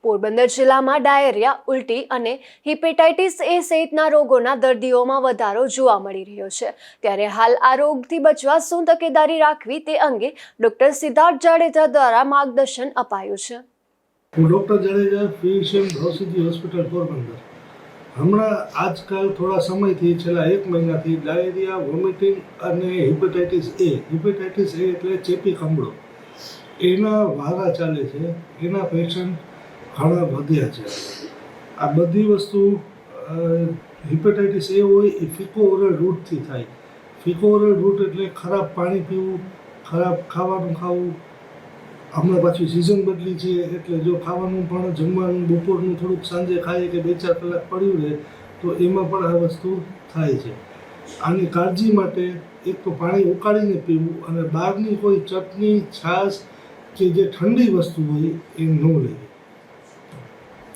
પોરબંદર જિલ્લામાં ડાયેરિયા, ઉલટી અને હિપેટાઇટિસ એ સહિતના રોગોના દર્દીઓમાં વધારો જોવા મળી રહ્યો છે। ત્યારે હાલ આ રોગથી બચવા શું તકેદારી રાખવી તે અંગે ડોક્ટર સિદ્ધાર્થ જાડેજા દ્વારા માર્ગદર્શન અપાયું છે। હું doctor Jadeja, physician, Bhavsiddhi hospital Porbandar. હમણાં આજકાલ થોડા સમયથી છેલ્લા 1 મહિનાથી ડાયેરિયા, વોમિટિંગ અને હિપેટાઇટિસ એ એટલે ચેપી કમળો એના વારા ચાલે છે। એના પેશન્ટ ઘણા વધ્યા છે। આ બધી વસ્તુ હિપેટાઇટિસ એ હોય એ ફીકો ઓરલ રૂટથી થાય। ફીકો ઓરલ રૂટ એટલે ખરાબ પાણી પીવું, ખરાબ ખાવાનું ખાવું। હમણાં પાછી સિઝન બદલી છે એટલે જો ખાવાનું પણ જમવાનું બપોરનું થોડુંક સાંજે ખાઈએ કે 2-4 કલાક પડ્યું રહે તો એમાં પણ આ વસ્તુ થાય છે। આની કાળજી માટે એક તો પાણી ઉકાળીને પીવું અને બહારની કોઈ ચટણી, છાશ કે જે ઠંડી વસ્તુ હોય એ ન લેવી।